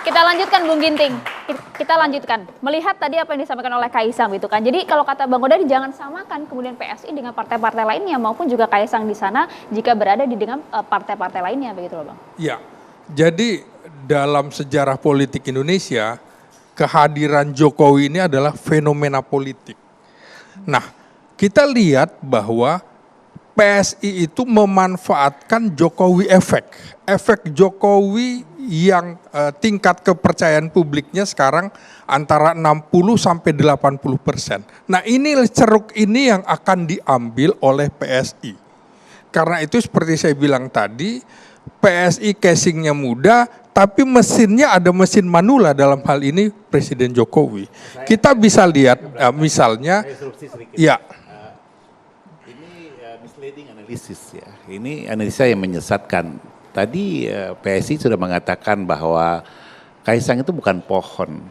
Kita lanjutkan Bung Ginting. Kita lanjutkan. Melihat tadi apa yang disampaikan oleh Kaisang gitu kan. Jadi kalau kata Bang Kodari jangan samakan kemudian PSI dengan partai-partai lainnya maupun juga Kaisang di sana jika berada di dengan partai-partai lainnya begitu loh Bang. Ya. Jadi dalam sejarah politik Indonesia kehadiran Jokowi ini adalah fenomena politik. Nah, kita lihat bahwa PSI itu memanfaatkan Jokowi efek. Efek Jokowi yang tingkat kepercayaan publiknya sekarang antara 60 sampai 80%. Nah, ini ceruk ini yang akan diambil oleh PSI. Karena itu seperti saya bilang tadi, PSI casingnya muda, tapi mesinnya ada mesin manula dalam hal ini Presiden Jokowi. Kita bisa lihat misalnya, ya. Misleading analisis ya. Ini analisa yang menyesatkan. Tadi PSI sudah mengatakan bahwa Kaisang itu bukan pohon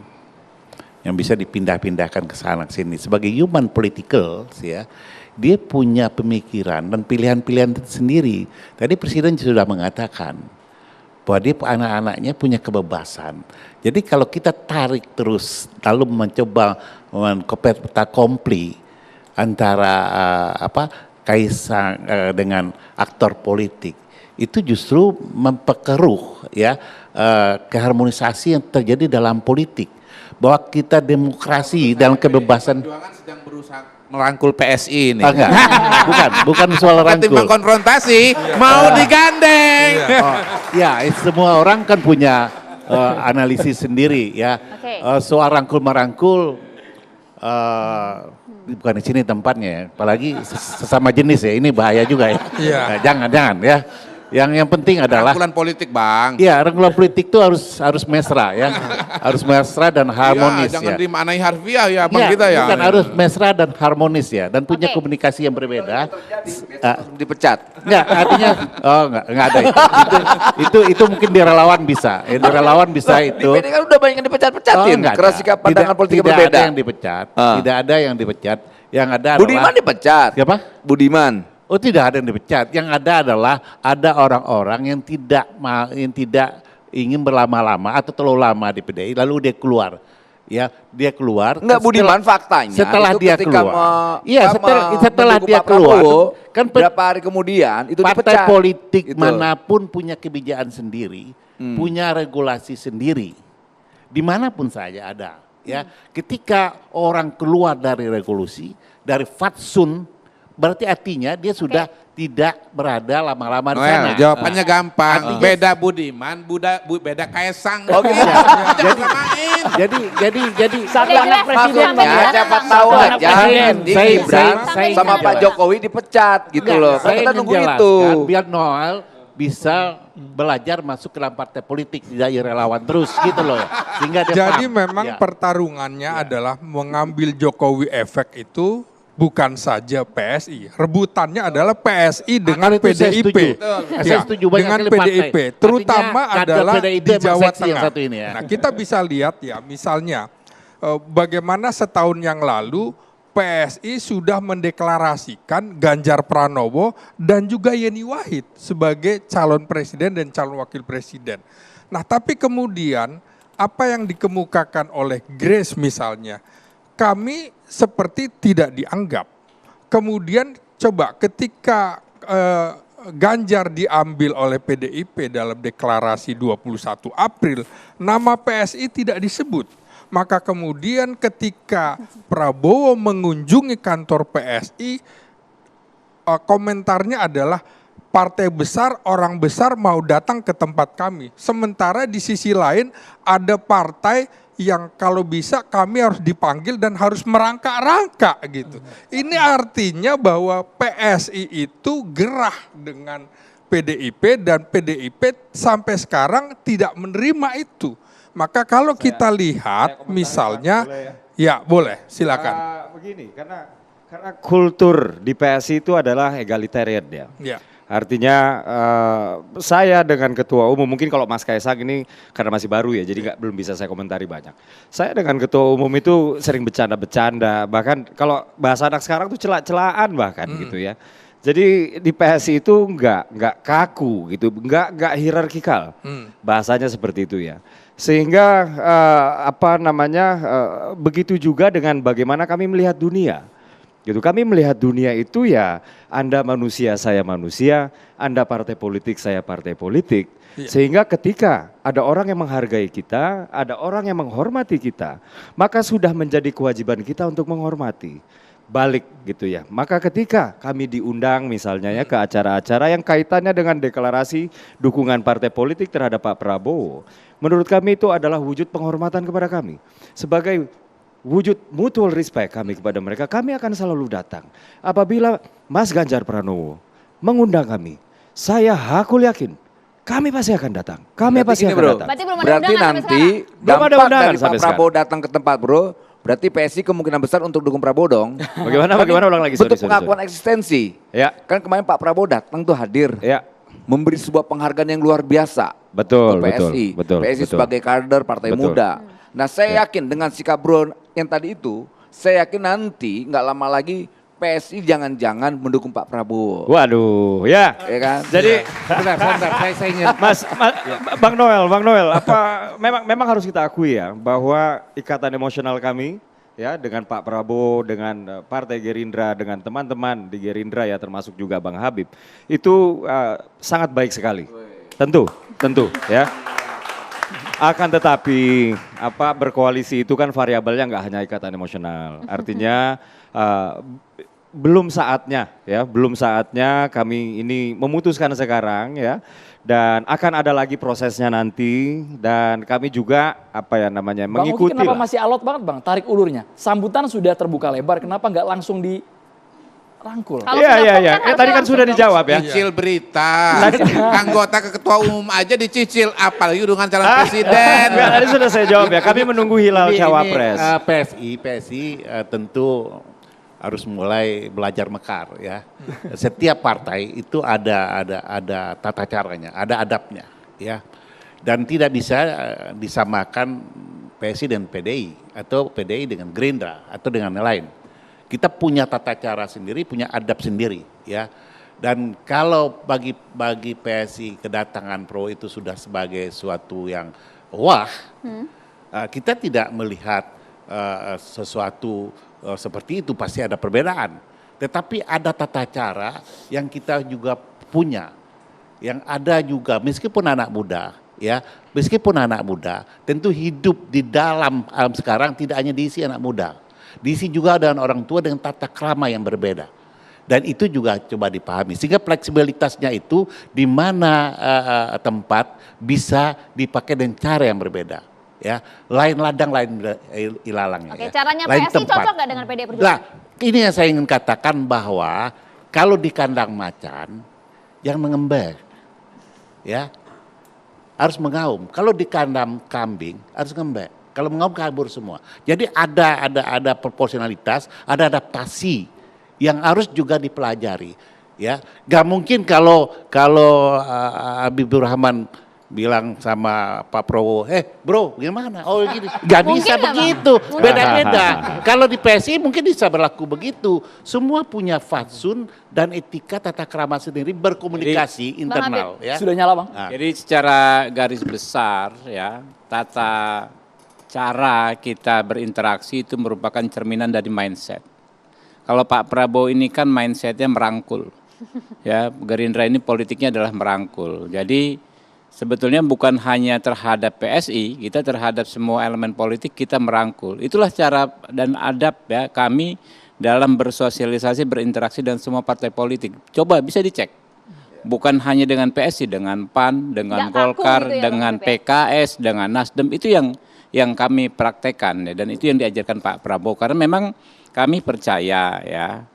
yang bisa dipindah-pindahkan ke sana ke sini. Sebagai human political ya, dia punya pemikiran dan pilihan-pilihan sendiri. Tadi Presiden sudah mengatakan bahwa dia anak-anaknya punya kebebasan. Jadi kalau kita tarik terus lalu mencoba peta kompli antara Kaisang dengan aktor politik itu justru memperkeruh ya keharmonisasi yang terjadi dalam politik, bahwa kita demokrasi dan kebebasan. Perjuangan sedang berusaha merangkul PSI ini. Bukan soal rangkul. Ketimbang konfrontasi, mau digandeng. Ya, semua orang kan punya analisis sendiri ya. Soal rangkul merangkul. Bukan di sini tempatnya ya, apalagi sesama jenis ya, ini bahaya juga ya. Nah, jangan ya. Yang penting adalah rangkulan politik Bang. Iya, rangkulan politik itu harus mesra ya, harus mesra dan harmonis ya. Jangan dimaknai harfiah ya Bang kita ya. Bukan, harus mesra dan harmonis ya, dan punya komunikasi yang berbeda. Dipecat. Enggak, artinya enggak ada itu mungkin di relawan bisa. Di relawan bisa itu. Di PD kan udah banyak yang dipecat-pecatin. Karena sikap pandangan politik berbeda. Tidak ada yang dipecat. Tidak ada yang dipecat. Yang ada adalah Budiman dipecat. Siapa? Budiman. Oh, tidak ada yang dipecat. Yang ada adalah ada orang-orang yang tidak ingin berlama-lama atau terlalu lama di PDI lalu dia keluar. Ya, dia keluar. Enggak, Budiman faktanya setelah itu dia keluar. Iya, setelah dia keluar kan berapa hari kemudian itu partai dipecat. Politik gitu. Manapun punya kebijakan sendiri, punya regulasi sendiri. Dimanapun saja ada. Ya, ketika orang keluar dari revolusi, dari fatsun, berarti artinya dia sudah tidak berada lama-lama di sana. Jawabannya gampang. Beda Budiman, beda Kaisang. Jadi satu anak presiden siapa tahu aja Hendi Gibran sama Pak Jokowi dipecat gitu loh. Kita nunggu itu. Biar Noel bisa belajar masuk ke dalam partai politik, tidak relawan terus gitu loh. Sehingga dia jadi memang pertarungannya adalah mengambil Jokowi efek itu bukan saja PSI, rebutannya adalah PSI dengan PDIP. Saya setuju dengan PDIP, terutama adalah di Jawa Tengah. Nah, kita bisa lihat ya, misalnya bagaimana setahun yang lalu PSI sudah mendeklarasikan Ganjar Pranowo dan juga Yeni Wahid sebagai calon presiden dan calon wakil presiden. Nah, tapi kemudian apa yang dikemukakan oleh Grace misalnya, kami seperti tidak dianggap. Kemudian coba ketika Ganjar diambil oleh PDIP dalam deklarasi 21 April, nama PSI tidak disebut. Maka kemudian ketika Prabowo mengunjungi kantor PSI, komentarnya adalah partai besar, orang besar mau datang ke tempat kami. Sementara di sisi lain ada partai yang kalau bisa kami harus dipanggil dan harus merangkak-rangkak gitu. Ini artinya bahwa PSI itu gerah dengan PDIP dan PDIP sampai sekarang tidak menerima itu. Maka kalau kita lihat misalnya, ya boleh silakan. Begini, karena kultur di PSI itu adalah egalitarian ya. Ya. Artinya saya dengan ketua umum, mungkin kalau Mas Kaisang ini karena masih baru ya, jadi belum bisa saya komentari banyak. Saya dengan ketua umum itu sering bercanda-bercanda, bahkan kalau bahasa anak sekarang tuh celak-celakan bahkan gitu ya. Jadi di PSI itu enggak kaku gitu, enggak hierarkikal. Bahasanya seperti itu ya. Sehingga begitu juga dengan bagaimana kami melihat dunia. Gitu. Kami melihat dunia itu ya Anda manusia, saya manusia, Anda partai politik, saya partai politik. Sehingga ketika ada orang yang menghargai kita, ada orang yang menghormati kita, maka sudah menjadi kewajiban kita untuk menghormati. Balik gitu ya. Maka ketika kami diundang misalnya ya ke acara-acara yang kaitannya dengan deklarasi dukungan partai politik terhadap Pak Prabowo, menurut kami itu adalah wujud penghormatan kepada kami. Sebagai wujud mutual respect kami kepada mereka, kami akan selalu datang. Apabila Mas Ganjar Pranowo mengundang kami, saya hakul yakin kami pasti akan datang. Kami pasti akan datang. Berarti nanti dampak dari Pak Prabowo datang ke tempat bro, berarti PSI kemungkinan besar untuk dukung Prabowo dong. Bagaimana ulang lagi? Bentuk pengakuan eksistensi. Ya. Kan kemarin Pak Prabowo datang tuh hadir. Ya. Memberi sebuah penghargaan yang luar biasa. Betul, PSI. PSI sebagai kader partai muda. Nah saya yakin dengan sikap bro yang tadi itu, saya yakin nanti nggak lama lagi PSI jangan-jangan mendukung Pak Prabowo. Waduh, ya. Ya kan? Jadi, Bentar, saya ingin. Bang Noel, memang harus kita akui ya bahwa ikatan emosional kami ya dengan Pak Prabowo, dengan Partai Gerindra, dengan teman-teman di Gerindra ya termasuk juga Bang Habib itu sangat baik sekali. Tentu ya. Akan tetapi berkoalisi itu kan variabelnya nggak hanya ikatan emosional. Artinya belum saatnya kami ini memutuskan sekarang ya. Dan akan ada lagi prosesnya nanti dan kami juga mengikuti. Kenapa masih alot banget Bang tarik ulurnya? Sambutan sudah terbuka lebar, kenapa nggak langsung dirangkul? Iya. Tadi kan sudah dijawab ya. Cicil berita, anggota ketua umum aja dicicil, apalagi dengan calon presiden. Tadi sudah saya jawab ya, kami menunggu hilal cawapres. PSI tentu harus mulai belajar mekar ya. Setiap partai itu ada tata caranya, ada adabnya ya. Dan tidak bisa disamakan PSI dengan PDI atau PDI dengan Gerindra atau dengan yang lain. Kita punya tata cara sendiri, punya adab sendiri ya. Dan kalau bagi PSI kedatangan Pro itu sudah sebagai suatu yang wah, kita tidak melihat sesuatu seperti itu, pasti ada perbedaan. Tetapi ada tata cara yang kita juga punya, yang ada juga meskipun anak muda, ya, tentu hidup di dalam alam sekarang tidak hanya diisi anak muda, diisi juga dengan orang tua dengan tata krama yang berbeda. Dan itu juga coba dipahami, sehingga fleksibilitasnya itu di mana tempat bisa dipakai dengan cara yang berbeda. Ya, lain ladang, lain ilalangnya. Oke, ya. caranya Lain PSI tempat. cocok nggak dengan PDI Perjuangan? Nah, ini yang saya ingin katakan bahwa kalau di kandang macan, yang mengembang, ya harus mengaum. Kalau di kandang kambing harus ngembek. Kalau mengaum kabur semua. Jadi ada proporsionalitas, ada adaptasi yang harus juga dipelajari. Ya, gak mungkin kalau Habibur Rahman bilang sama Pak Prabowo, bro gimana? Oh gini, gak bisa begitu, beda-beda. Kalau di PSI mungkin bisa berlaku begitu. Semua punya fatsun dan etika tata krama sendiri berkomunikasi internal. Ya. Sudah nyala Bang? Nah. Jadi secara garis besar ya, tata cara kita berinteraksi itu merupakan cerminan dari mindset. Kalau Pak Prabowo ini kan mindsetnya merangkul. Ya, Gerindra ini politiknya adalah merangkul. Jadi sebetulnya bukan hanya terhadap PSI, kita terhadap semua elemen politik kita merangkul. Itulah cara dan adab ya kami dalam bersosialisasi, berinteraksi dengan semua partai politik. Coba bisa dicek. Bukan hanya dengan PSI, dengan PAN, dengan Golkar, gitu ya, dengan PKS, dengan Nasdem, itu yang kami praktekkan ya, dan itu yang diajarkan Pak Prabowo. Karena memang kami percaya ya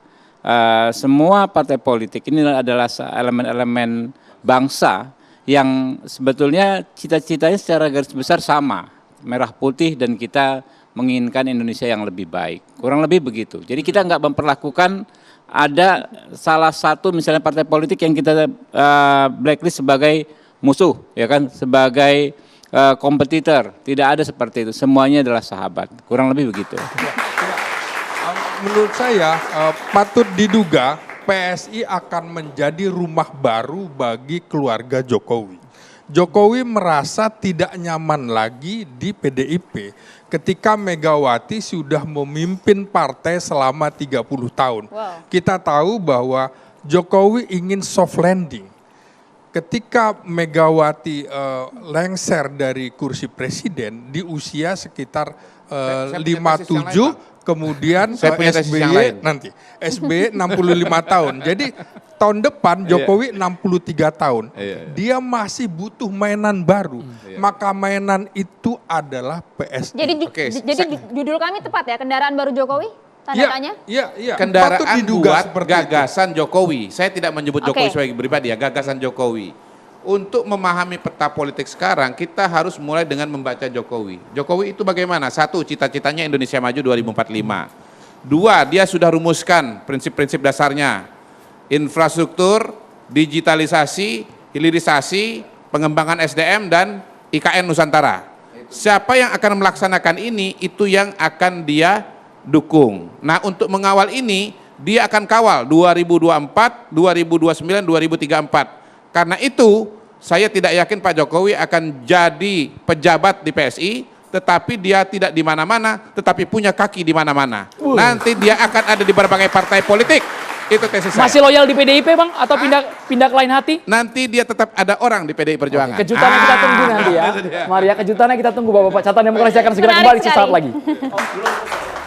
semua partai politik ini adalah elemen-elemen bangsa yang sebetulnya cita-citanya secara garis besar sama, merah putih, dan kita menginginkan Indonesia yang lebih baik. Kurang lebih begitu. Jadi kita nggak memperlakukan ada salah satu misalnya partai politik yang kita blacklist sebagai musuh, ya kan, sebagai kompetitor. Tidak ada seperti itu. Semuanya adalah sahabat. Kurang lebih begitu. Menurut saya patut diduga PSI akan menjadi rumah baru bagi keluarga Jokowi. Jokowi merasa tidak nyaman lagi di PDIP ketika Megawati sudah memimpin partai selama 30 tahun. Wow. Kita tahu bahwa Jokowi ingin soft landing. Ketika Megawati lengser dari kursi presiden di usia sekitar 57, kemudian SBY nanti SBY 65 tahun. Jadi tahun depan Jokowi 63 tahun. Dia masih butuh mainan baru. Maka mainan itu adalah PSI. Jadi judul kami tepat ya, kendaraan baru Jokowi? Tanda tanya? Iya. Kendaraan diduga buat gagasan Jokowi. Saya tidak menyebut Jokowi sebagai pribadi ya, gagasan Jokowi. Untuk memahami peta politik sekarang, kita harus mulai dengan membaca Jokowi. Jokowi itu bagaimana? Satu, cita-citanya Indonesia Maju 2045. Dua, dia sudah rumuskan prinsip-prinsip dasarnya. Infrastruktur, digitalisasi, hilirisasi, pengembangan SDM, dan IKN Nusantara. Siapa yang akan melaksanakan ini, itu yang akan dia dukung. Nah, untuk mengawal ini, dia akan kawal 2024, 2029, 2034. Karena itu, saya tidak yakin Pak Jokowi akan jadi pejabat di PSI, tetapi dia tidak di mana-mana, tetapi punya kaki di mana-mana. Nanti dia akan ada di berbagai partai politik. Itu tesis saya. Masih loyal di PDIP Bang atau pindah ke lain hati? Nanti dia tetap ada orang di PDI Perjuangan. Kejutan yang kita tunggu nanti ya. Mari ya, kejutannya kita tunggu Bapak-Bapak. Catatan Demokrasi akan segera kembali sesaat lagi.